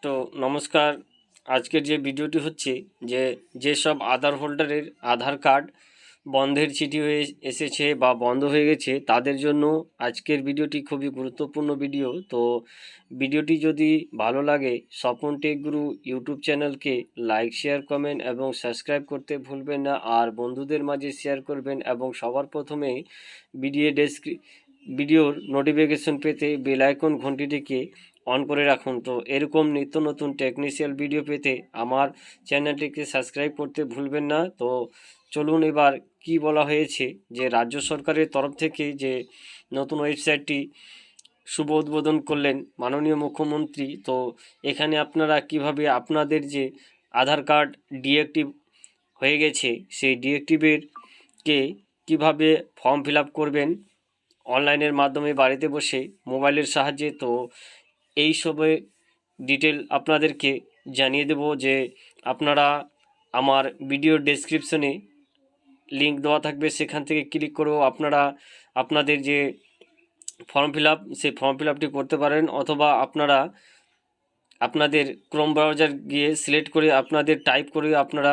তো নমস্কার। আজকের যে ভিডিওটি হচ্ছে যেসব আধার হোল্ডারের আধার কার্ড বন্ধের চিঠি হয়ে এসেছে বা বন্ধ হয়ে গেছে তাদের জন্য আজকের ভিডিওটি খুবই গুরুত্বপূর্ণ ভিডিও। তো ভিডিওটি যদি ভালো লাগে স্বপন টেক গুরু ইউটিউব চ্যানেলকে লাইক, শেয়ার, কমেন্ট এবং সাবস্ক্রাইব করতে ভুলবেন না। আর বন্ধুদের মাঝে শেয়ার করবেন এবং সবার প্রথমে ভিডিওর নোটিফিকেশন পেতে বেল আইকন ঘন্টিটিকে অন করে রাখুন। তো এরকম নিত্য নতুন টেকনিক্যাল ভিডিও পেতে আমার চ্যানেলটিকে সাবস্ক্রাইব করতে ভুলবেন না। তো চলুন এবার কি বলা হয়েছে যে রাজ্য সরকারের তরফ থেকে যে নতুন ওয়েবসাইটটি শুভ উদ্বোধন করলেন মাননীয় মুখ্যমন্ত্রী। তো এখানে আপনারা কিভাবে আপনাদের যে আধার কার্ড ডিঅ্যাক্টিভ হয়ে গেছে সেই ডিঅ্যাক্টিভের কিভাবে ফর্ম ফিল আপ করবেন অনলাইনের মাধ্যমে বাড়িতে বসে মোবাইলের সাহায্যে। তো এই সবে ডিটেল আপনাদেরকে জানিয়ে দেব যে আপনারা আমার ভিডিওর ডেসক্রিপশনে লিঙ্ক দেওয়া থাকবে, সেখান থেকে ক্লিক করেও আপনারা আপনাদের যে ফর্ম ফিল আপ সেই ফর্ম ফিল আপটি করতে পারেন, অথবা আপনারা আপনাদের ক্রোম ব্রাউজার গিয়ে সিলেক্ট করে আপনাদের টাইপ করে আপনারা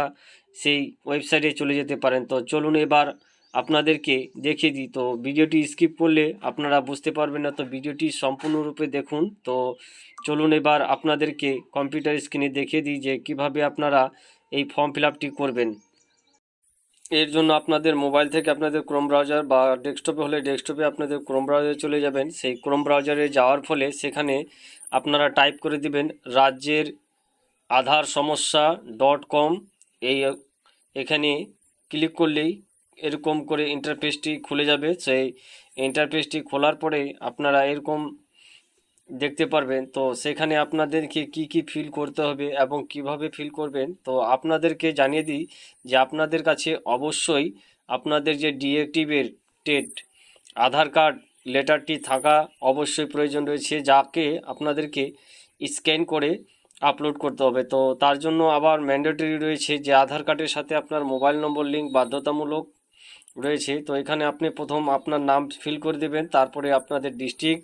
সেই ওয়েবসাইটে চলে যেতে পারেন। তো চলুন এবার আপনাদেরকে দেখিয়ে দিই। তো ভিডিওটি স্কিপ করলে আপনারা বুঝতে পারবেন না, তো ভিডিওটি সম্পূর্ণরূপে দেখুন। তো চলুন এবার আপনাদেরকে কম্পিউটার স্ক্রিনে দেখিয়ে দিই যে কিভাবে আপনারা এই ফর্ম ফিল আপটি করবেন। এর জন্য আপনাদের মোবাইল থেকে আপনাদের ক্রোম ব্রাউজার বা ডেস্কটপে হলে ডেস্কটপে আপনাদের ক্রোম ব্রাউজারে চলে যাবেন। সেই ক্রোম ব্রাউজারে যাওয়ার ফলে সেখানে আপনারা টাইপ করে দিবেন রাজ্যের আধার সমস্যা .com। এখানে ক্লিক করলেই এরকম করে ইন্টারফেসটি খুলে যাবে। সেই ইন্টারফেসটি খোলার পরে আপনারা এরকম দেখতে পারবেন। তো সেখানে আপনাদেরকে কি ফিল করতে হবে এবং কিভাবে ফিল করবেন। তো আপনাদেরকে জানিয়ে দিই যে আপনাদের কাছে অবশ্যই আপনাদের যে ডিঅ্যাক্টিভেটেড আধার কার্ড লেটারটি থাকা অবশ্যই প্রয়োজন রয়েছে, যাকে আপনাদেরকে স্ক্যান করে আপলোড করতে হবে। তো তার জন্য আবার ম্যান্ডেটরি রয়েছে যে আধার কার্ডের সাথে আপনার মোবাইল নম্বর লিঙ্ক বাধ্যতামূলক রয়েছে। তো এখানে আপনি প্রথম আপনার নাম ফিল করে দেবেন, তারপরে আপনাদের ডিস্ট্রিক্ট,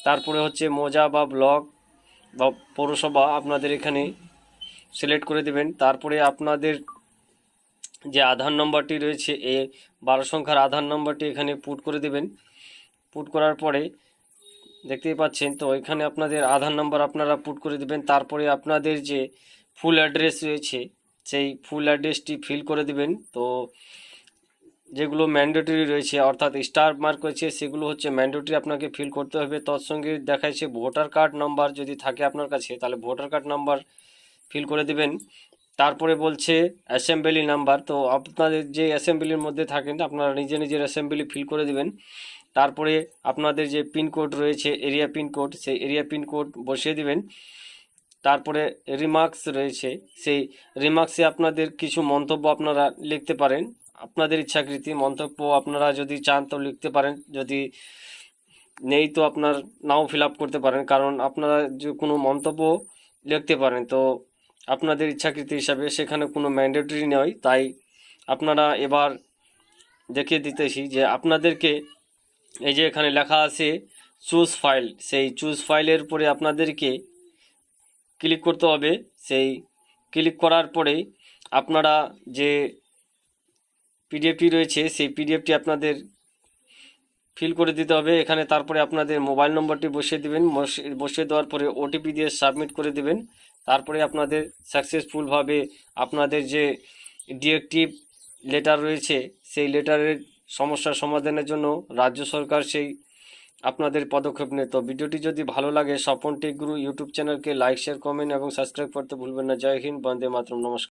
তারপরে হচ্ছে মৌজা বা ব্লক বা পৌরসভা আপনাদের এখানে সিলেক্ট করে দেবেন। তারপরে আপনাদের যে আধার নম্বরটি রয়েছে 12 সংখ্যার আধার নম্বরটি এখানে পুট করে দেবেন। পুট করার পরে দেখতেই পাচ্ছেন, তো এখানে আপনাদের আধার নম্বর আপনারা পুট করে দেবেন। তারপরে আপনাদের যে ফুল অ্যাড্রেস রয়েছে সেই ফুল অ্যাড্রেসটি ফিল করে দেবেন। তো যেগুলো ম্যান্ডেটরি রয়েছে অর্থাৎ স্টার মার্ক রয়েছে সেগুলো হচ্ছে ম্যান্ডেটরি আপনাকে ফিল করতে হবে। তার সঙ্গে দেখাচ্ছে ভোটার কার্ড নাম্বার যদি থাকে আপনার কাছে তাহলে ভোটার কার্ড নাম্বার ফিল করে দেবেন। তারপরে বলছে অ্যাসেম্বলি নাম্বার, তো আপনাদের যে অ্যাসেম্বলির মধ্যে থাকেন আপনারা নিজের অ্যাসেম্বলি ফিল করে দেবেন। তারপরে আপনাদের যে পিনকোড রয়েছে এরিয়া পিনকোড, সেই এরিয়া পিনকোড বসিয়ে দিবেন। তারপরে রিমার্কস রয়েছে, সেই রিমার্কসে আপনাদের কিছু মন্তব্য আপনারা লিখতে পারেন, আপনাদের ইচ্ছাকৃতি মন্তব্য আপনারা যদি চান তো লিখতে পারেন, যদি নেই তো আপনার নাও ফিল আপ করতে পারেন, কারণ আপনারা যে কোনো মন্তব্য লিখতে পারেন। তো আপনাদের ইচ্ছাকৃতি হিসাবে সেখানে কোনো ম্যান্ডেটরি নয়। তাই আপনারা এবার দেখিয়ে দিতেছি যে আপনাদেরকে এই যে এখানে লেখা আছে চুজ ফাইল, সেই চুজ ফাইলের উপরে আপনাদেরকে ক্লিক করতে হবে। সেই ক্লিক করার পরে আপনারা যে পিডিএফটি রয়েছে সেই পিডিএফটি আপনাদের ফিল করে দিতে হবে এখানে। তারপরে আপনাদের মোবাইল নম্বরটি বসিয়ে দেবেন, বসিয়ে দেওয়ার পরে ওটিপি দিয়ে সাবমিট করে দেবেন। তারপরে আপনাদের সাকসেসফুলভাবে আপনাদের যে ডিঅ্যাক্টিভ লেটার রয়েছে সেই লেটারের সমস্যার সমাধানের জন্য রাজ্য সরকার সেই আপনাদের পদক্ষেপ নেয়। তো ভিডিওটি যদি ভালো লাগে স্বপন টেক গুরু ইউটিউব চ্যানেলকে লাইক, শেয়ার, কমেন্ট এবং সাবস্ক্রাইব করতে ভুলবেন না। জয় হিন্দ, বন্দে মাতরম, নমস্কার।